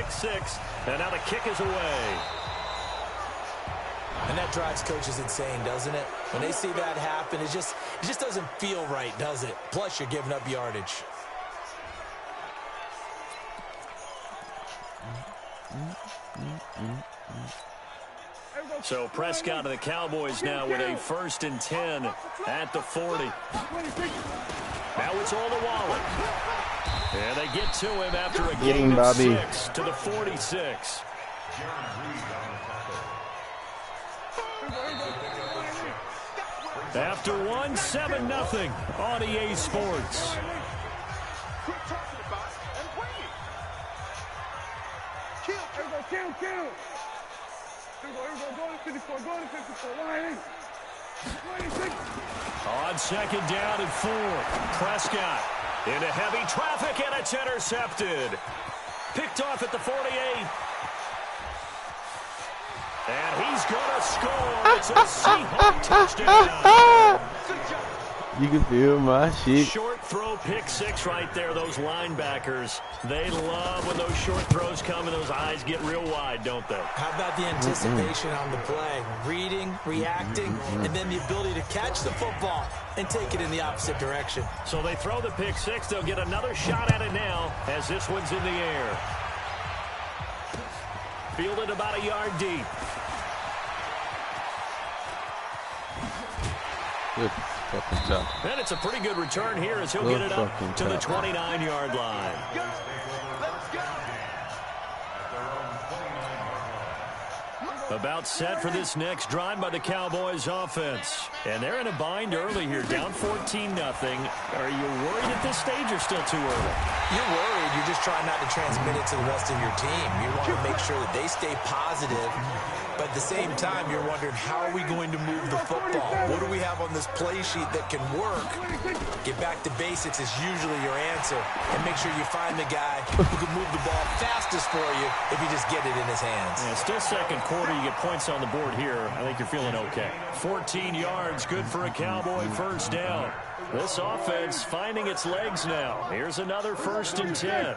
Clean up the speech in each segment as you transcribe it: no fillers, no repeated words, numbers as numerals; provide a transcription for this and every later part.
pick six, and now the kick is away. And that drives coaches insane, doesn't it? When they see that happen, it just doesn't feel right, does it? Plus, you're giving up yardage. So Prescott and the Cowboys now with a 1st and 10 at the 40. Now it's all the Wallet. And they get to him after a gain of 6 to the 46. After 1, 7-0 on EA Sports. On 2nd down and 4, Prescott into heavy traffic, and it's intercepted. Picked off at the 48. And he's going to score. It's a Seahawk touchdown. You can feel my shit. Short throw pick six right there. Those linebackers, they love when those short throws come and those eyes get real wide, don't they? How about the anticipation on the play? Reading, reacting, and then the ability to catch the football and take it in the opposite direction. So they throw the pick six. They'll get another shot at it now as this one's in the air. Fielded about a yard deep. Good fucking job. And it's a pretty good return here as he'll get it up to the 29-yard line. About set for this next drive by the Cowboys offense. And they're in a bind early here, down 14-0. Are you worried at this stage or still too early? You're worried. You're just trying not to transmit it to the rest of your team. You want to make sure that they stay positive. But at the same time, you're wondering, how are we going to move the football? What do we have on this play sheet that can work? Get back to basics is usually your answer. And make sure you find the guy who can move the ball fastest for you if you just get it in his hands. Yeah, still second quarter. You get points on the board here. I think you're feeling okay. 14 yards, good for a Cowboy first down. This offense finding its legs now. Here's another 1st and 10.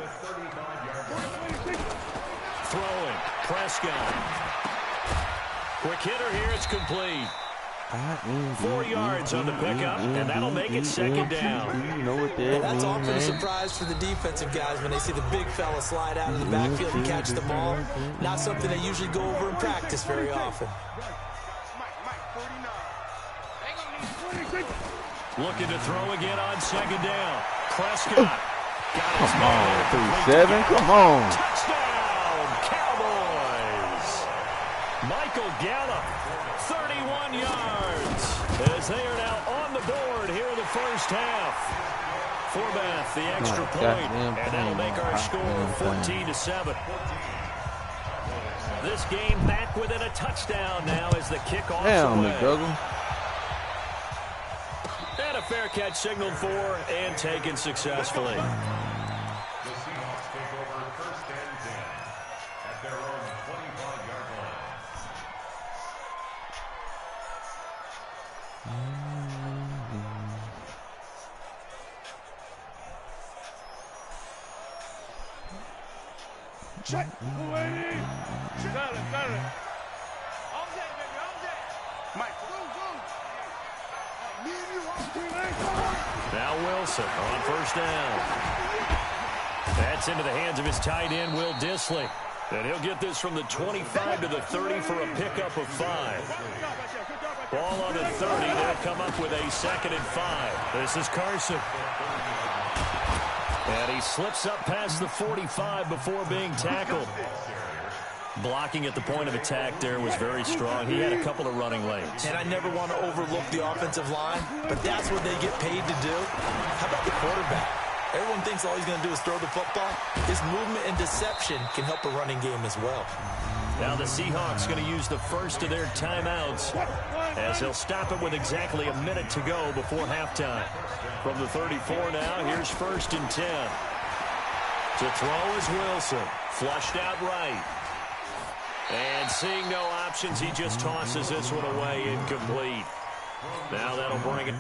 Throwing, Prescott. Quick hitter here, it's complete. 4 yards on the pickup, and that'll make it 2nd down. You know what that That's means, often a man. surprise for the defensive guys when they see the big fella slide out of the backfield and catch the ball. Not something they usually go over in practice very often. Looking to throw again on 2nd down. Prescott. Got his Come man. on, 3-7. Come on. Touchdown, Cowboys. Michael Gallup, 31 yards, as they are now on the board here in the first half. Forbath, the extra point, and that'll make our score 14-7. This game back within a touchdown now as the kickoff away. And a fair catch signaled for and taken successfully. The Seahawks take over 1st and 10 at their own 25-yard line. Check. Got it. All day, baby, all day. Mike, go. Now Wilson on 1st down. That's into the hands of his tight end, Will Dissly. And he'll get this from the 25 to the 30 for a pickup of 5. Ball on the 30. They'll come up with a 2nd and 5. This is Carson. And he slips up past the 45 before being tackled. Blocking at the point of attack there was very strong. He had a couple of running lanes. And I never want to overlook the offensive line, but that's what they get paid to do. How about the quarterback? Everyone thinks all he's going to do is throw the football. His movement and deception can help a running game as well. Now the Seahawks going to use the first of their timeouts as they'll stop it with exactly a minute to go before halftime. From the 34 now, here's 1st and 10. To throw is Wilson. Flushed out right. And seeing no options, he just tosses this one away incomplete. Now that'll bring it.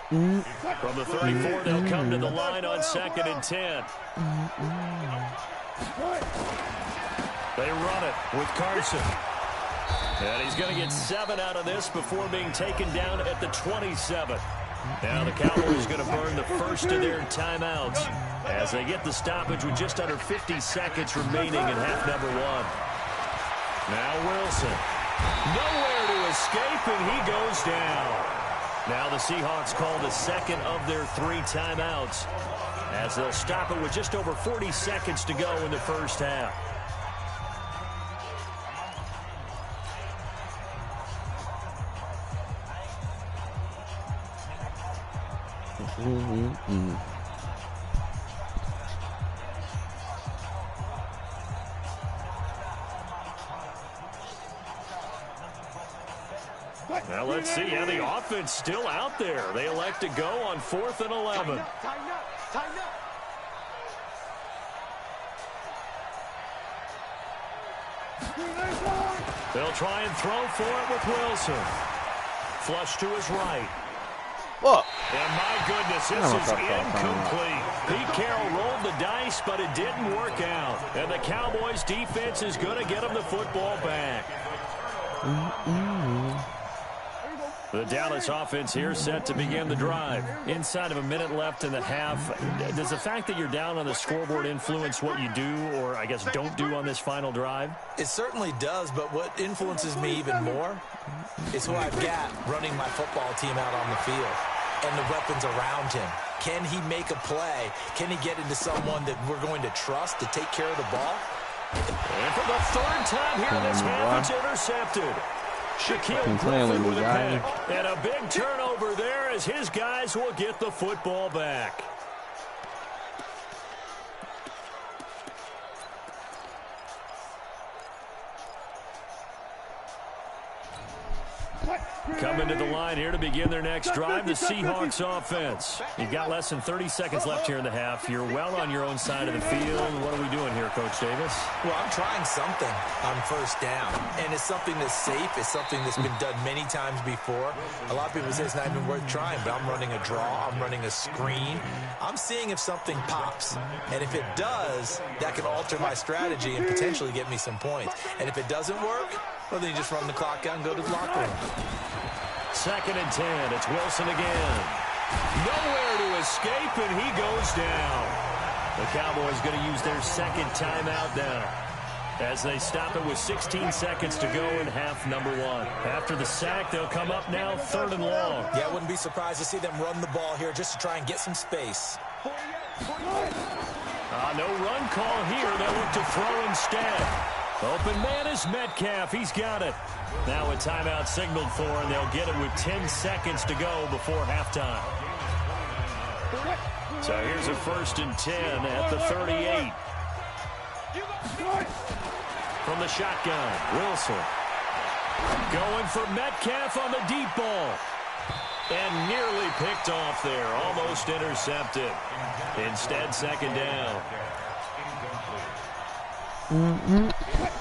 From the 34, they'll come to the line on 2nd and 10. They run it with Carson. And he's going to get 7 out of this before being taken down at the 27. Now the Cowboys going to burn the first of their timeouts as they get the stoppage with just under 50 seconds remaining in half number 1. Now Wilson. Nowhere to escape, and he goes down. Now the Seahawks call the second of their 3 timeouts as they'll stop it with just over 40 seconds to go in the first half. Now let's see how the offense still out there. They elect to go on 4th and 11. Tighten up. They'll try and throw for it with Wilson. Flush to his right. What? And my goodness, this is incomplete. Pete Carroll rolled the dice, but it didn't work out. And the Cowboys defense is going to get him the football back. The Dallas offense here set to begin the drive. Inside of a minute left in the half. Does the fact that you're down on the scoreboard influence what you do, or I guess don't do on this final drive? It certainly does, but what influences me even more is who I've got running my football team out on the field and the weapons around him. Can he make a play? Can he get into someone that we're going to trust to take care of the ball? And for the 3rd time here in this half, it's intercepted. Shaquille Griffin with a pick. And a big turnover there as his guys will get the football back. Coming to the line here to begin their next drive, the Seahawks offense. You've got less than 30 seconds left here in the half. You're well on your own side of the field. What are we doing here, Coach Davis? Well, I'm trying something on 1st down, and it's something that's safe. It's something that's been done many times before. A lot of people say it's not even worth trying, but I'm running a draw. I'm running a screen. I'm seeing if something pops, and if it does, that can alter my strategy and potentially get me some points. And if it doesn't work, well, then you just run the clock out and go to the locker room. 2nd and 10. It's Wilson again. Nowhere to escape, and he goes down. The Cowboys going to use their 2nd timeout now as they stop it with 16 seconds to go in half number 1. After the sack, they'll come up now 3rd and long. Yeah, I wouldn't be surprised to see them run the ball here just to try and get some space. No run call here. They'll look to throw instead. Open man is Metcalf. He's got it. Now a timeout signaled for, and they'll get it with 10 seconds to go before halftime. So here's a 1st and 10 at the 38. From the shotgun, Wilson. Going for Metcalf on the deep ball. And nearly picked off there. Almost intercepted. Instead, 2nd down.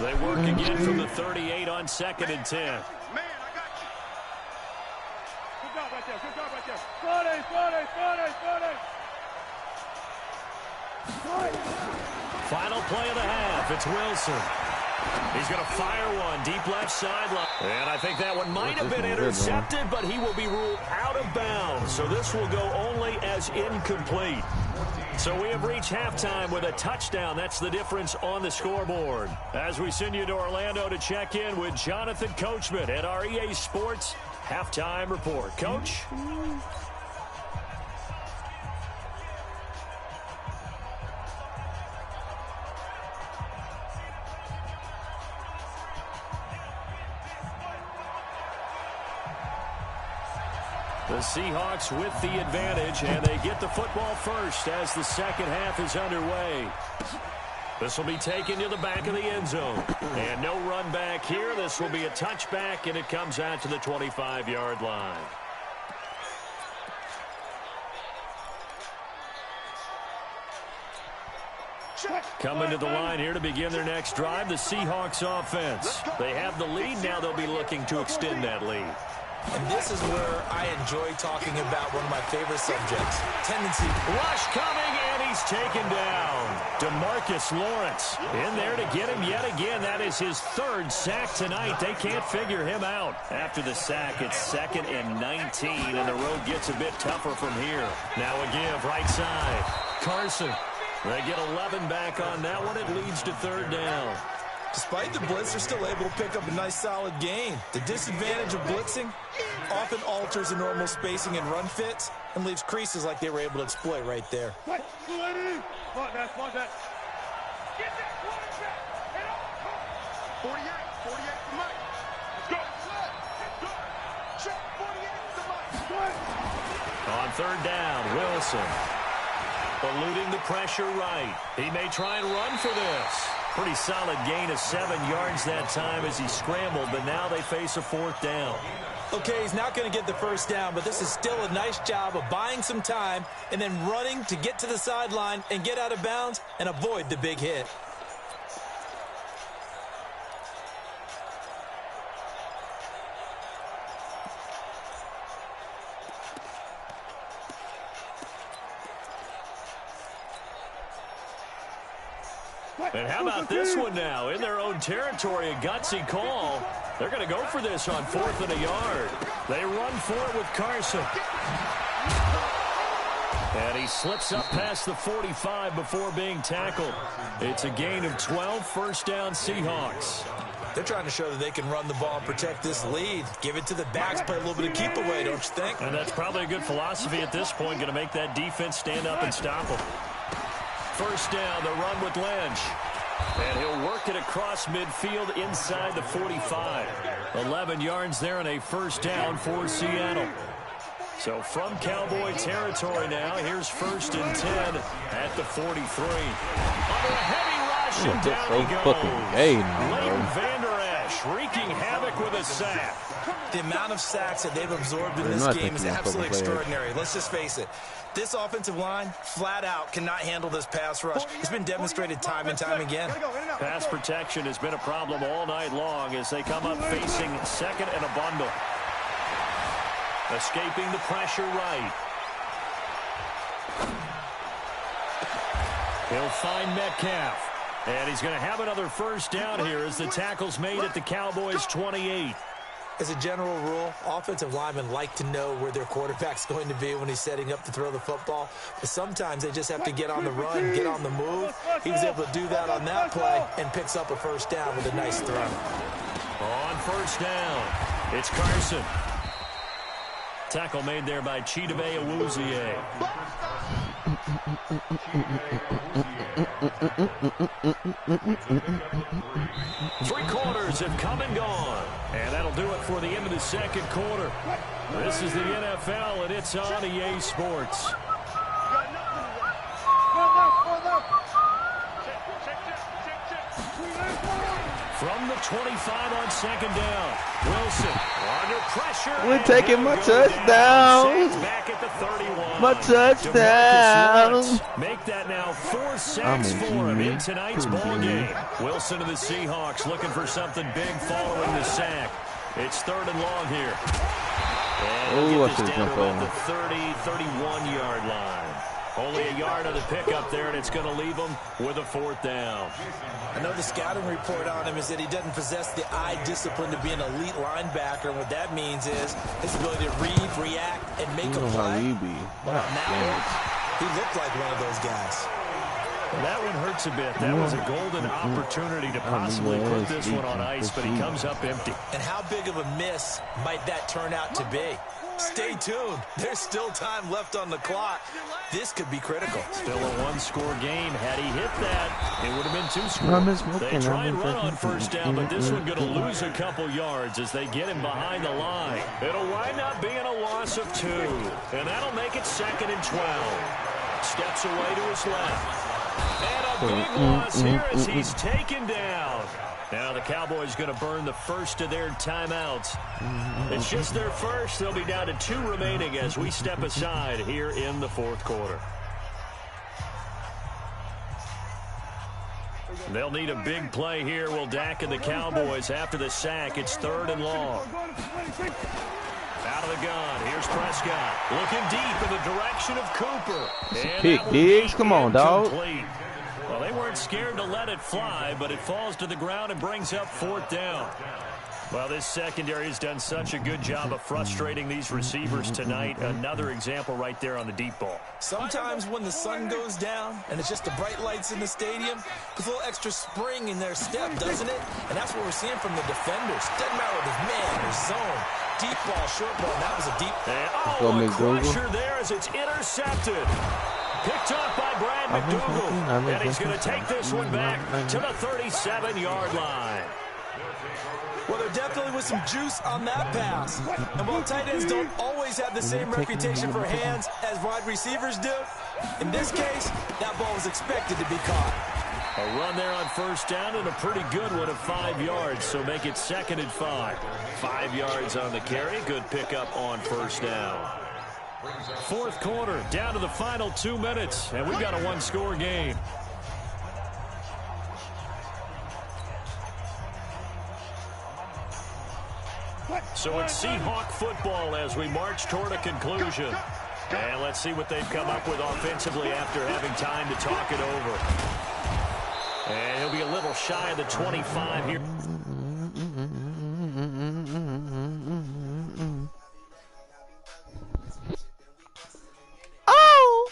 They work again from the 38 on 2nd and 10. Man, I got you. Good job right there. Good job right there. Final play of the half. It's Wilson. He's going to fire one deep left sideline. And I think that one might have been intercepted, but he will be ruled out of bounds. So this will go only as incomplete. So we have reached halftime with a touchdown. That's the difference on the scoreboard. As we send you to Orlando to check in with Jonathan Coachman at our EA Sports Halftime Report. Coach? The Seahawks with the advantage, and they get the football first as the 2nd half is underway. This will be taken to the back of the end zone. And no run back here. This will be a touchback, and it comes out to the 25-yard line. Coming to the line here to begin their next drive, the Seahawks offense. They have the lead. Now they'll be looking to extend that lead. And this is where I enjoy talking about one of my favorite subjects, tendency. Rush coming, and he's taken down. DeMarcus Lawrence in there to get him yet again. That is his third sack tonight. They can't figure him out. After the sack, it's 2nd and 19, and the road gets a bit tougher from here. Now a give, right side. Carson. They get 11 back on that one. It leads to 3rd down. Despite the blitz, they're still able to pick up a nice solid gain. The disadvantage of blitzing often alters the normal spacing and run fits and leaves creases like they were able to exploit right there. Spot that. Get that quarterback. 48 to Mike. Let's go. Check 48 to Mike. On 3rd down, Wilson. Eluding the pressure right. He may try and run for this. Pretty solid gain of 7 yards that time as he scrambled, but now they face a 4th down. Okay, he's not going to get the 1st down, but this is still a nice job of buying some time and then running to get to the sideline and get out of bounds and avoid the big hit. And how about this one now? In their own territory, a gutsy call. They're going to go for this on 4th and a yard. They run for it with Carson. And he slips up past the 45 before being tackled. It's a gain of 12, 1st down Seahawks. They're trying to show that they can run the ball and protect this lead. Give it to the backs, play a little bit of keep away, don't you think? And that's probably a good philosophy at this point, going to make that defense stand up and stop them. 1st down, the run with Lynch. And he'll work it across midfield inside the 45. 11 yards there and a 1st down for Seattle. So from Cowboy territory now, here's 1st and 10 at the 43. Under a heavy rush, and down he goes. Leighton Vander Esch wreaking havoc with a sack. The amount of sacks that they've absorbed in this game is absolutely extraordinary. Let's just face it. This offensive line, flat out, cannot handle this pass rush. It's been demonstrated time and time again. Pass protection has been a problem all night long as they come up facing 2nd and a bundle. Escaping the pressure right. He'll find Metcalf. And he's going to have another 1st down here as the tackle's made at the Cowboys' 28. As a general rule, offensive linemen like to know where their quarterback's going to be when he's setting up to throw the football. But sometimes they just have to get on the run, get on the move. He was able to do that on that play and picks up a 1st down with a nice throw. On 1st down, it's Carson. Tackle made there by Chidobe Awuzie. Three quarters have come and gone. And that'll do it for the end of the 2nd quarter. This is the NFL, and it's on EA Sports. From the 25 on 2nd down. Wilson under pressure. We're taking my touchdown. Back at the 31. My touchdown. Make that now 4 sacks for him in tonight's ball game. Wilson and the Seahawks looking for something big following the sack. It's 3rd and long here. And we'll get this down to about the 30, 31-yard line. Only a yard of the pickup there, and it's going to leave him with a 4th down. I know the scouting report on him is that he doesn't possess the eye discipline to be an elite linebacker. And what that means is his ability to read, react, and make a play. Wow, he looked like one of those guys. Well, that one hurts a bit. That was a golden opportunity to possibly put this one on ice, but he comes up empty. And how big of a miss might that turn out to be? Stay tuned. There's still time left on the clock. This could be critical. Still a 1-score game. Had he hit that, it would have been 2 scores. They try and run on 1st down, but this one going to lose a couple yards as they get him behind the line. It'll wind up being a loss of 2, and that'll make it 2nd and 12. Steps away to his left. And a big loss here as he's taken down. Now the Cowboys going to burn the first of their timeouts. It's just their first. They'll be down to 2 remaining as we step aside here in the 4th quarter. They'll need a big play here. Will Dak and the Cowboys after the sack. It's 3rd and long. Out of the gun, here's Prescott. Looking deep in the direction of Cooper. And Pick, Diggs. Come on, dog. Well, they weren't scared to let it fly, but it falls to the ground and brings up 4th down. Well, this secondary has done such a good job of frustrating these receivers tonight. Another example right there on the deep ball. Sometimes when the sun goes down and it's just the bright lights in the stadium, there's a little extra spring in their step, doesn't it? And that's what we're seeing from the defenders. Doesn't matter if it's man or zone. Deep ball, short ball. That was a deep. And, a crusher there as it's intercepted. Picked off by Brad McDougal. And he's going to take this one back to the 37-yard line. Well, there definitely was some juice on that pass. And while tight ends don't always have the same reputation for hands as wide receivers do, in this case, that ball was expected to be caught. A run there on 1st down and a pretty good one of 5 yards, so make it 2nd and 5. 5 yards on the carry. Good pickup on 1st down. 4th quarter, down to the final 2 minutes, and we've got a one-score game. So it's Seahawk football as we march toward a conclusion. And let's see what they've come up with offensively after having time to talk it over. And he'll be a little shy of the 25 here. Oh!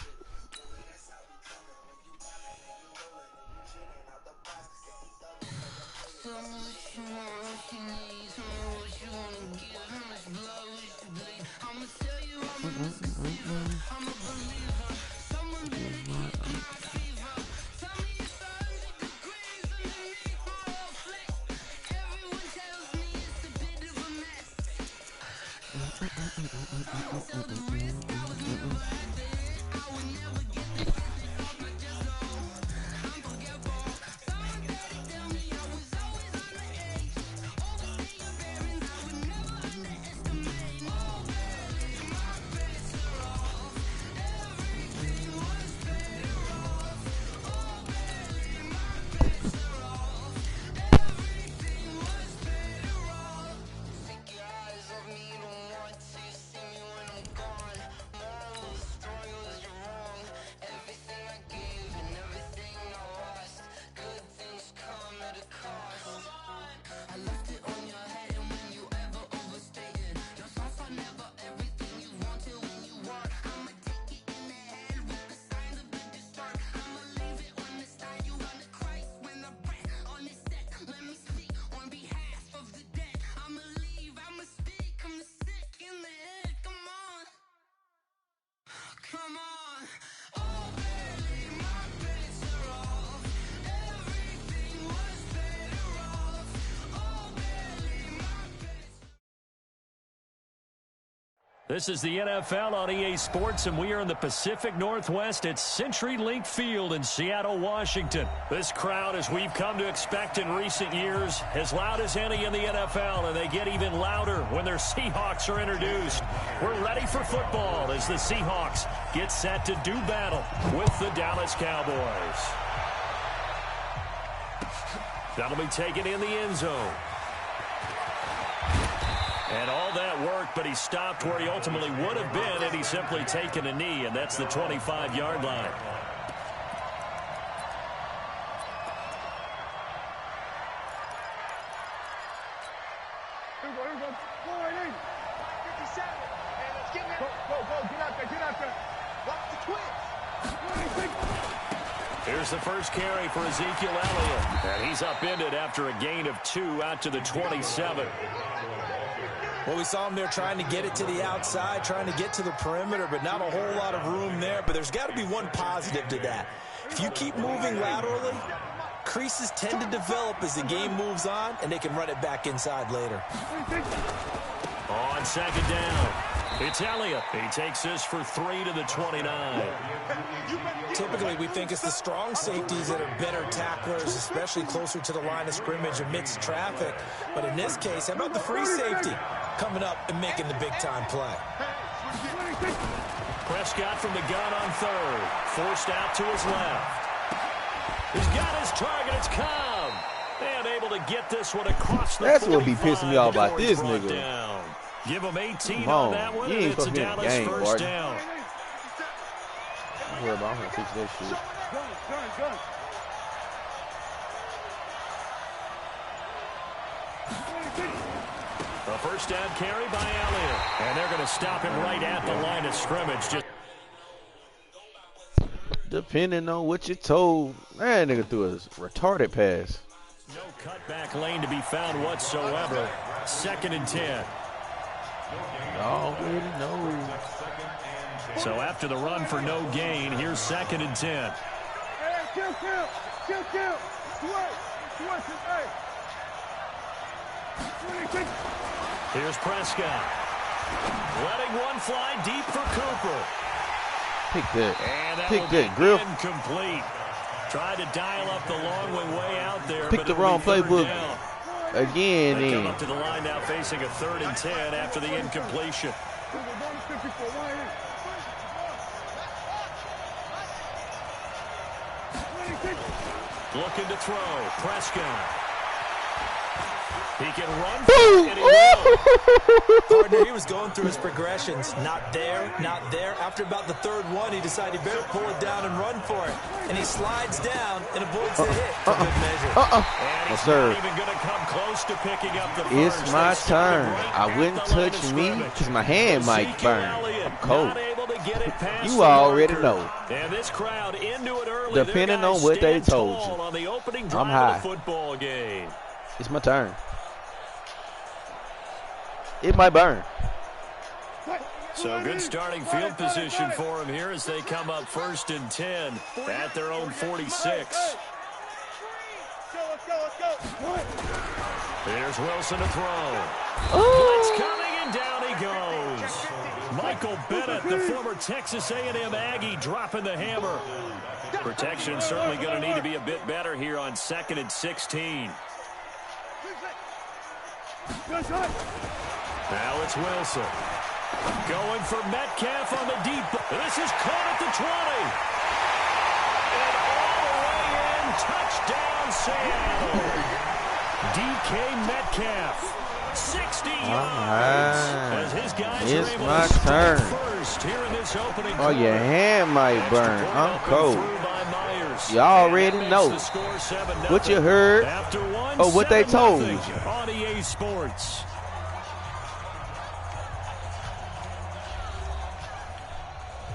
This is the NFL on EA Sports, and we are in the Pacific Northwest at CenturyLink Field in Seattle, Washington. This crowd, as we've come to expect in recent years, as loud as any in the NFL, and they get even louder when their Seahawks are introduced. We're ready for football as the Seahawks get set to do battle with the Dallas Cowboys. That'll be taken in the end zone. And all that work, but he stopped where he ultimately would have been had he simply taken a knee, and that's the 25-yard line. Here we go. 480. 57. And let's get it. Go. Get out there. Watch the twist. Here's the first carry for Ezekiel Elliott. And he's upended after a gain of 2 out to the 27. Well, we saw him there trying to get it to the outside, trying to get to the perimeter, but not a whole lot of room there. But there's got to be one positive to that. If you keep moving laterally, creases tend to develop as the game moves on, and they can run it back inside later. On second down, it's Elliott. He takes this for 3 to the 29. Typically, we think it's the strong safeties that are better tacklers, especially closer to the line of scrimmage amidst traffic. But in this case, how about the free safety coming up and making the big-time play? Prescott from the gun on third. Forced out to his left. He's got his target. It's Cobb. And able to get this one across the 45. That's what be pissing me off about this nigga. Down. Give them 18 Come on on. that one, You and ain't it's a supposed to be in the Dallas game, first Barton. down. Don't worry about him. Fix that shit. Gun. A first down carry by Elliott. And they're going to stop him right at the line of scrimmage. Just Depending on what you're told. That nigga threw a retarded pass. no cutback lane to be found whatsoever. 2nd and 10. Already know. So after the run for no gain, here's 2nd and 10. Hey, kill. Here's Prescott. Letting one fly deep for Cooper. Pick that. And that Pick will that, be Griff. incomplete. Tried to dial up the long way out there. Pick but the it'll wrong be third playbook. down. Again, They come then. up to the line now facing a 3rd and 10 after the incompletion. Looking to throw. Prescott. He can run for it, and he will. Partner, he was going through his progressions. Not there. After about the 3rd one, he decided he better pull it down and run for it. And he slides down and avoids the hit for good measure. And Yes, he's sir. not even going to come close to picking up the first. It's my They stop him turn. right I at wouldn't the line touch of me scrimmage. because my hand might Ezekiel burn. Elliott I'm cold. not able to get it past You the already marker. know. And this crowd into it early. Depending Their on guys what they stand told tall you. on the opening I'm drive high. of the football game. It's my turn. It might burn. So good starting field position for him here as they come up 1st and 10 at their own 46. Let's go. Here's Wilson to throw. Blitz coming, and down he goes. Michael Bennett, the former Texas A&M Aggie, dropping the hammer. Protection certainly going to need to be a bit better here on 2nd and 16. Now it's Wilson. Going for Metcalf on the deep. This is caught at the 20. And all the way in. Touchdown, Seattle. DK Metcalf. 60 yards. As his guys It's are able my to strike turn. first here in this opening Oh, your quarter. hand might Extra burn. point I'm up and cold. through by Myers. You already And that know makes the score 7-0. what you heard After one, or what they 7-0 told you. on EA Sports.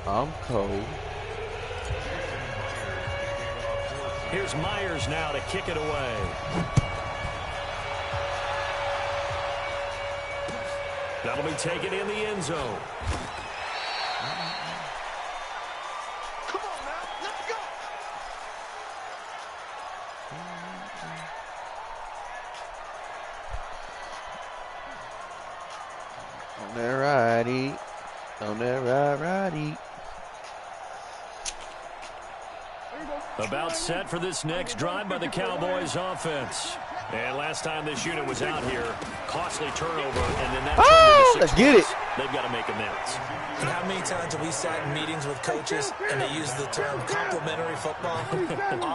I'm cold. Here's Myers now to kick it away. That'll be taken in the end zone. Come on now, let's go. On that righty. On that righty. About set for this next drive by the Cowboys offense. And last time this unit was out here, costly turnover, and then that turned into 6 let's get it. points. They've got to make amends. And how many times have we sat in meetings with coaches and they use the term complementary football?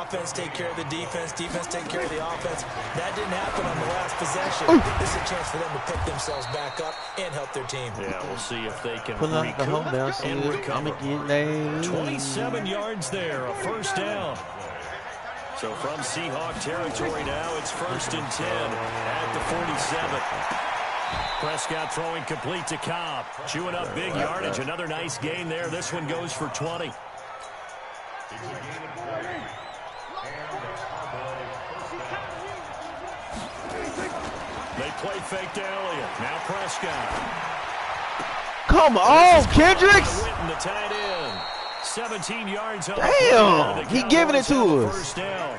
Offense take care of the defense, defense take care of the offense. That didn't happen on the last possession. This is a chance for them to pick themselves back up and help their team. Yeah, we'll see if they can Pull out the home down, recoup see and it. recover. I'ma get laid. 27 yards there, a first down. So from Seahawk territory now, it's 1st and 10 at the 47. Prescott throwing complete to Cobb. Chewing up big yardage. Another nice gain there. This one goes for 20. They play fake to Elliott. Now Prescott. Come on, Kendricks. Witten, the tight end. 17 yards on Damn, the he Cowboys giving it to have a us. First down.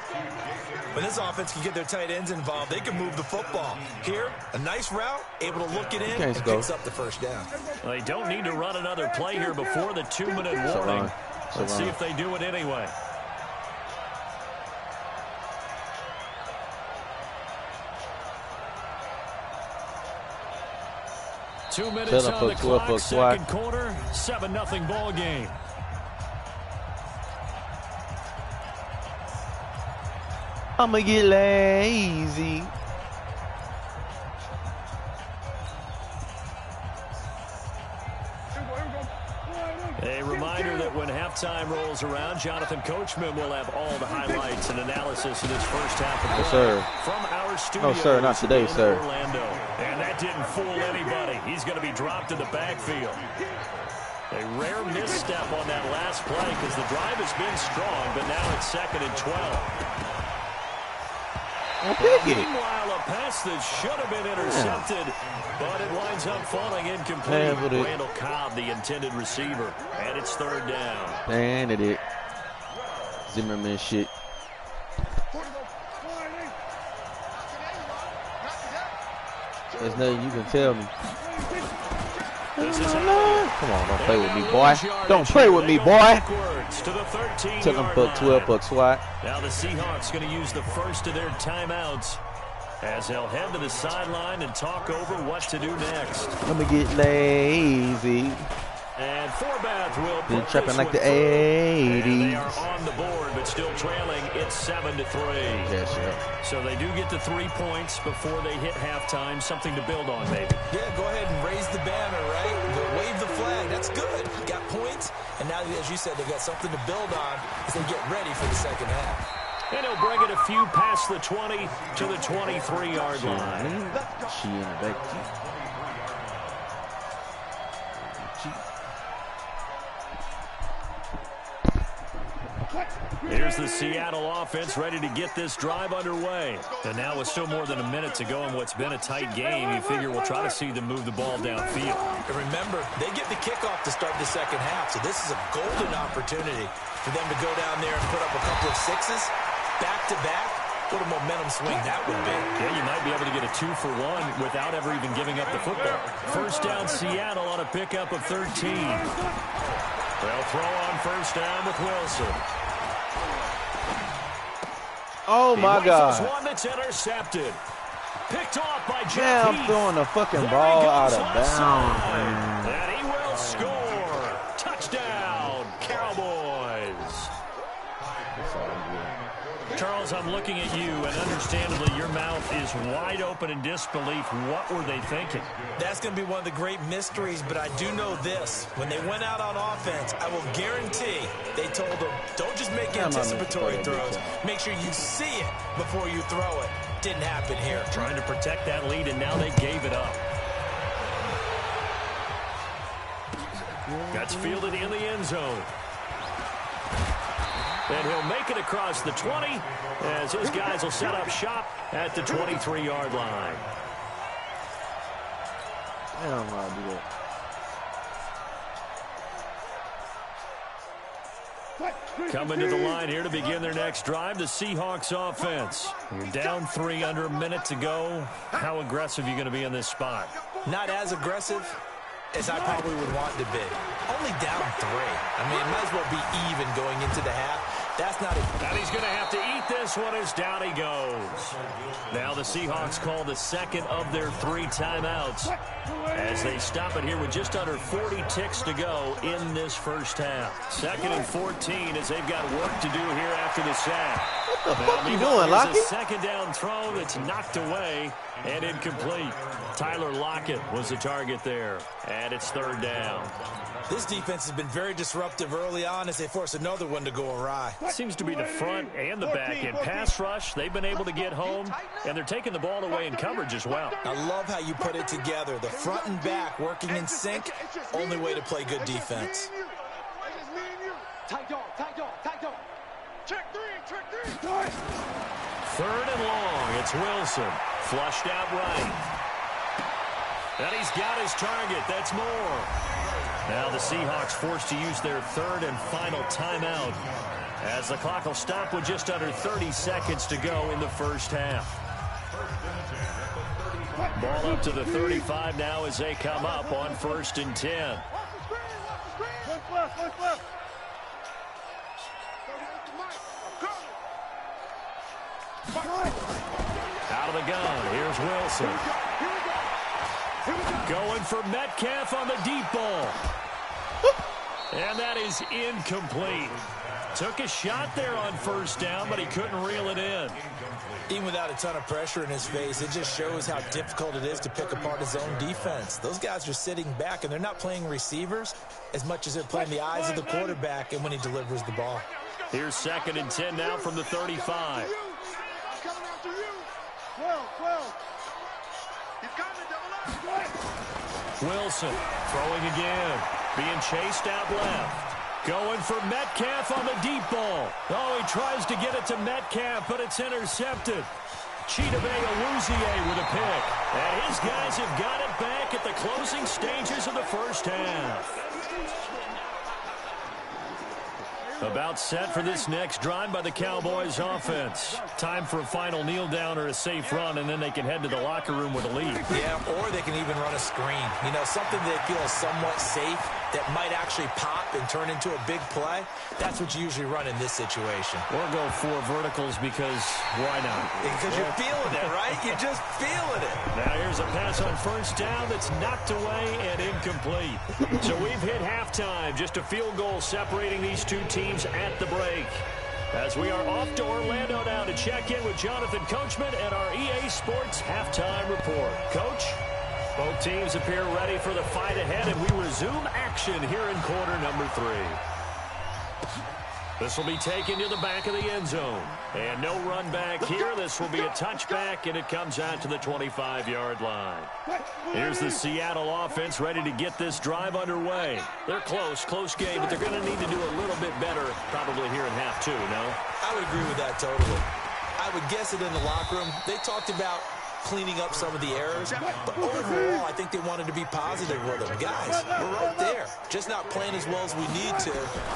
When this offense can get their tight ends involved, they can move the football. Here, a nice route, able to look it in, and picks up the first down. Well, they don't need to run another play here before the 2-minute warning. Let's see if they do it anyway. Two minutes on the clock, second quarter, 7-0 ball game. I'ma get lazy. halftime rolls around, Jonathan Coachman will have all the highlights and analysis of this first half of Yes, sir. from our studio. No, sir, not today, in sir. Orlando. And that didn't fool anybody. He's going to be dropped in the backfield. A rare misstep on that last play because the drive has been strong, but now it's 2nd and 12. Meanwhile, a pass that should have been intercepted, but it winds up falling incomplete. Randall Cobb, the intended receiver, and it's 3rd down. Man, it. Zimmerman shit. There's nothing you can tell me. Come on, don't play with me, boy. Don't play with me, boy. Took him for 12 swat. Now the Seahawks going to use the first of their timeouts as they'll head to the sideline and talk over what to do next. Let me get lazy. And Forbath will been put trapping this like the one through. 80s. And they are on the board, but still trailing. It's 7-3. Yes, sir. So they do get the 3 points before they hit halftime. Something to build on, maybe. Yeah, go ahead and raise the banner, right? Go wave the flag. That's good. Got points, and now, as you said, they've got something to build on as they get ready for the second half. And he'll bring it a few past the 20 to the 23-yard line. She in the back. Here's the Seattle offense ready to get this drive underway. And now with still more than a minute to go in what's been a tight game, you figure we'll try to see them move the ball downfield. And remember, they get the kickoff to start the second half, so this is a golden opportunity for them to go down there and put up a couple of sixes back-to-back. What a momentum swing that would be. Yeah, you might be able to get a 2-for-1 without ever even giving up the football. First down, Seattle on a pickup of 13. They'll throw on first down with Wilson. Oh, my God. One that's intercepted. Picked off by Jeff Now I'm Heath. throwing the fucking ball out of bounds. And he will score. Touchdown, Cowboys. Charles, I'm looking at you, and understandably, your mouth is wide open in disbelief. What were they thinking? That's going to be one of the great mysteries, but I do know this. When they went out on offense, I will guarantee they told them, don't just make anticipatory throws. Make sure you see it before you throw it. Didn't happen here. Trying to protect that lead, and now they gave it up. Gets fielded in the end zone. And he'll make it across the 20 as his guys will set up shop at the 23-yard line. I don't know how to do that. Coming to the line here to begin their next drive, the Seahawks offense. You're down 3, under a minute to go. How aggressive are you going to be in this spot? Not as aggressive as I probably would want to be. Only down 3. I mean, it might as well be even going into the half. That's not it. And he's going to have to eat this one as down he goes. Now the Seahawks call the second of their 3 timeouts as they stop it here with just under 40 ticks to go in this first half. 2nd and 14 as they've got work to do here after the sack. What the fuck are you doing, Lockett? A second down throw that's knocked away and incomplete. Tyler Lockett was the target there, and it's 3rd down. This defense has been very disruptive early on as they force another one to go awry. Seems to be the front and the back end. Pass rush, they've been able to get home, and they're taking the ball away in coverage as well. I love how you put it together. The front and back working in sync, only way to play good defense. Tight dog, tight dog, tight dog. Check 3, check 3. 3rd and long, it's Wilson. Flushed out right. And he's got his target, that's more. Now the Seahawks forced to use their 3rd and final timeout as the clock will stop with just under 30 seconds to go in the first half. Ball up to the 35 now as they come up on 1st and 10. Out of the gun, here's Wilson. Going for Metcalf on the deep ball. And that is incomplete. Took a shot there on first down, but he couldn't reel it in. Even without a ton of pressure in his face, it just shows how difficult it is to pick apart his own defense. Those guys are sitting back, and they're not playing receivers as much as they're playing the eyes of the quarterback and when he delivers the ball. Here's 2nd and 10 now from the 35. Coming after you. 12. He's coming, double up. Wilson throwing again. Being chased out left. Going for Metcalf on the deep ball. Oh, he tries to get it to Metcalf, but it's intercepted. Chidobe Awuzie with a pick. And his guys have got it back at the closing stages of the first half. About set for this next drive by the Cowboys offense. Time for a final kneel down or a safe run, and then they can head to the locker room with a lead. Yeah, or they can even run a screen. You know, something they feel is somewhat safe that might actually pop and turn into a big play. That's what you usually run in this situation. Or go 4 verticals because why not? Because you're feeling it, right? You're just feeling it. Now here's a pass on first down that's knocked away and incomplete. So we've hit halftime. Just a field goal separating these two teams at the break. As we are off to Orlando now to check in with Jonathan Coachman and our EA Sports halftime report. Coach, both teams appear ready for the fight ahead, and we resume action here in quarter number 3. This will be taken to the back of the end zone. And no run back here. This will be a touchback, and it comes out to the 25-yard line. Here's the Seattle offense ready to get this drive underway. They're close game, but they're going to need to do a little bit better probably here in half 2, no? I would agree with that totally. I would guess it in the locker room. They talked about cleaning up some of the errors, but overall, I think they wanted to be positive with them. Guys, we're right there. Just not playing as well as we need to.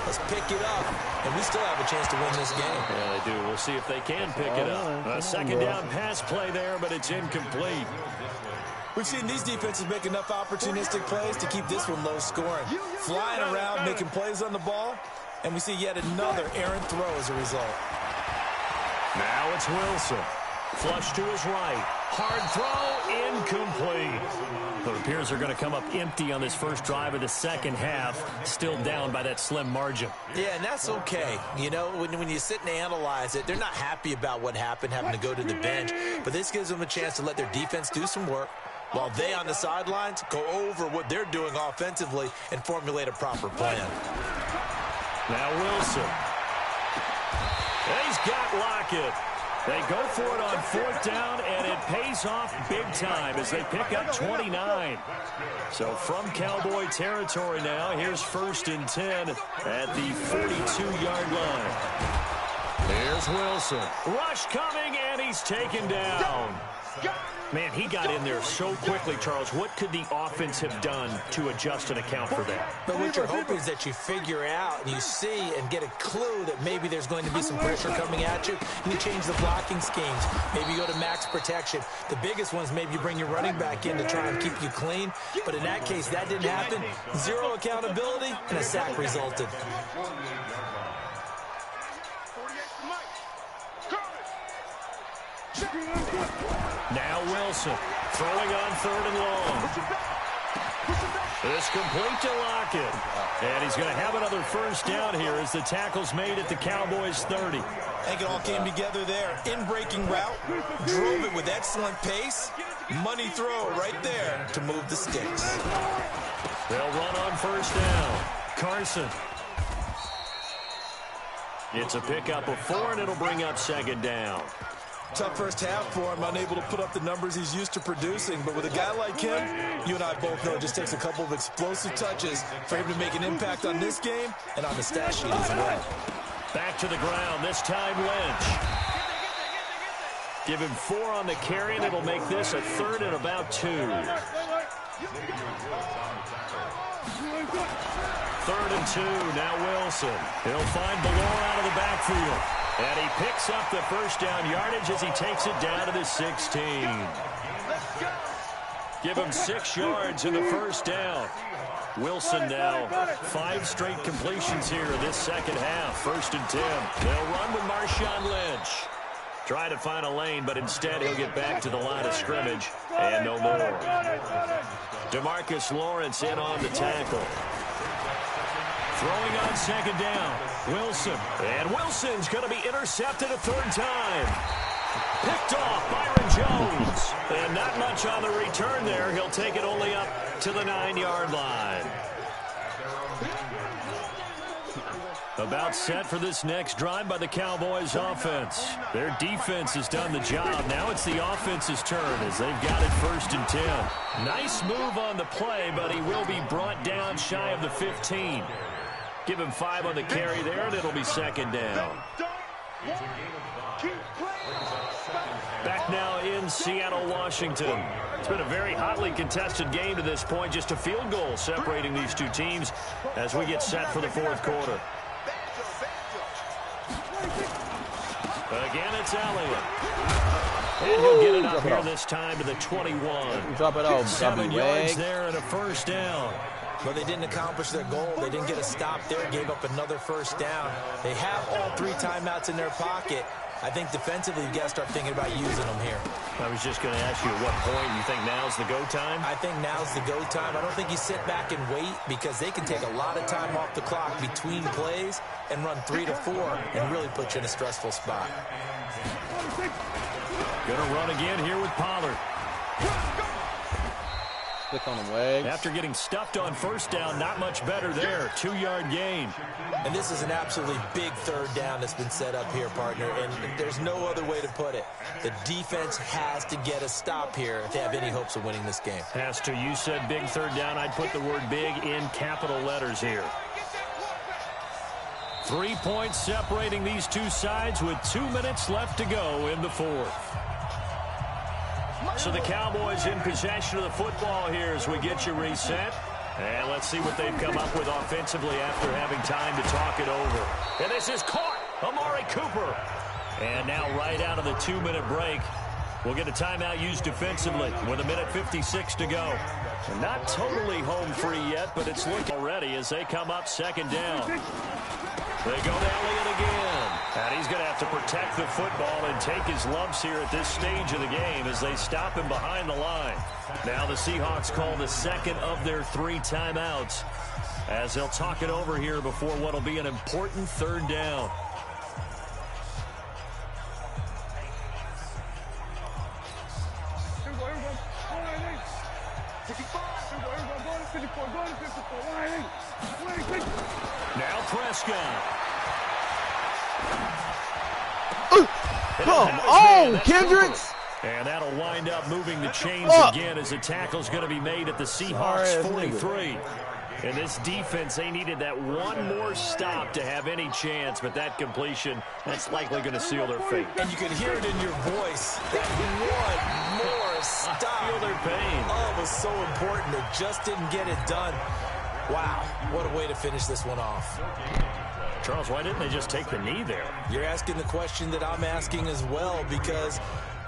Let's pick it up, and we still have a chance to win this game. Yeah, they do. We'll see if they can pick it up. A second down pass play there, but it's incomplete. We've seen these defenses make enough opportunistic plays to keep this one low scoring. Flying around, making plays on the ball, and we see yet another errant throw as a result. Now it's Wilson. Flush to his right. Hard throw, incomplete. It appears they're going to come up empty on this first drive of the second half, still down by that slim margin. Yeah, and that's okay. You know, when you sit and analyze it, they're not happy about what happened, having to go to the bench. But this gives them a chance to let their defense do some work, while they on the sidelines go over what they're doing offensively and formulate a proper plan. Now Wilson. He's got Lockett. They go for it on 4th down, and it pays off big time as they pick up 29. So from Cowboy territory now, here's 1st and 10 at the 42-yard line. There's Wilson. Rush coming, and he's taken down. Man, he got in there so quickly, Charles. What could the offense have done to adjust and account for that? But what you're hoping is that you figure out and you see and get a clue that maybe there's going to be some pressure coming at you, and you change the blocking schemes. Maybe you go to max protection. The biggest ones, maybe you bring your running back in to try and keep you clean. But in that case, that didn't happen. Zero accountability, and a sack resulted. Now Wilson throwing on 3rd and long. It's complete to Lockett. And he's going to have another first down here as the tackle's made at the Cowboys' 30. I think it all came together there. In-breaking route, drove it with excellent pace. Money throw right there to move the sticks. They'll run on first down. Carson. It's a pickup of 4, and it'll bring up 2nd down. Tough first half for him, unable to put up the numbers he's used to producing. But with a guy like him, you and I both know it just takes a couple of explosive touches for him to make an impact on this game and on the stat sheet as well. Back to the ground, this time Lynch. Give him 4 on the carry, and it'll make this a 3rd and about 2. 3rd and 2, now Wilson. He'll find Ballore out of the backfield. And he picks up the first down yardage as he takes it down to the 16. Give him 6 yards in the first down. Wilson now 5 straight completions here in this second half. 1st and 10. They'll run with Marshawn Lynch. Try to find a lane, but instead he'll get back to the line of scrimmage. And no more. DeMarcus Lawrence in on the tackle. Throwing on second down. Wilson. And Wilson's going to be intercepted a third time. Picked off Byron Jones. And not much on the return there. He'll take it only up to the 9-yard line. About set for this next drive by the Cowboys offense. Their defense has done the job. Now it's the offense's turn as they've got it 1st and 10. Nice move on the play, but he will be brought down shy of the 15. Give him 5 on the carry there, and it'll be second down. Back now in Seattle, Washington. It's been a very hotly contested game to this point. Just a field goal separating these two teams as we get set for the 4th quarter. Again, it's Elliott. And he'll get it up here this time to the 21. Drop it off. 7 yards there and a first down. But they didn't accomplish their goal. They didn't get a stop there, gave up another first down. They have all 3 timeouts in their pocket. I think defensively, you've got to start thinking about using them here. I was just going to ask you at what point you think now's the go time? I think now's the go time. I don't think you sit back and wait because they can take a lot of time off the clock between plays and run 3 to 4 and really put you in a stressful spot. Going to run again here with Pollard. Stick on the way. After getting stuffed on first down, not much better there. 2-yard gain. And this is an absolutely big 3rd down that's been set up here, partner, and there's no other way to put it. The defense has to get a stop here if they have any hopes of winning this game. Has to. You said big 3rd down. I'd put the word big in capital letters here. 3 points separating these two sides with 2 minutes left to go in the 4th. So the Cowboys in possession of the football here as we get you reset. And let's see what they've come up with offensively after having time to talk it over. And this is caught. Amari Cooper. And now right out of the 2-minute break, we'll get a timeout used defensively with 1:56 to go. So not totally home free yet, but it's looking already as they come up 2nd down. They go to Elliott again. And he's going to have to protect the football and take his lumps here at this stage of the game as they stop him behind the line. Now the Seahawks call the 2nd of their 3 timeouts as they'll talk it over here before what will be an important 3rd down. Now Prescott. Come on, Kendricks. And that'll wind up moving the chains again as the tackle's going to be made at the Seahawks 43. And this defense, they needed that one more stop to have any chance, but that completion, that's likely going to seal their fate. And you can hear it in your voice, that one more stop. I feel their pain. Oh, it was so important. They just didn't get it done. Wow, what a way to finish this one off. Charles, why didn't they just take the knee there? You're asking the question that I'm asking as well, because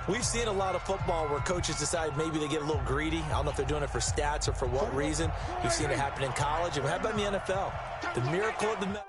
we've seen a lot of football where coaches decide maybe they get a little greedy. I don't know if they're doing it for stats or for what reason. We've seen it happen in college. And how about in the NFL? The miracle of the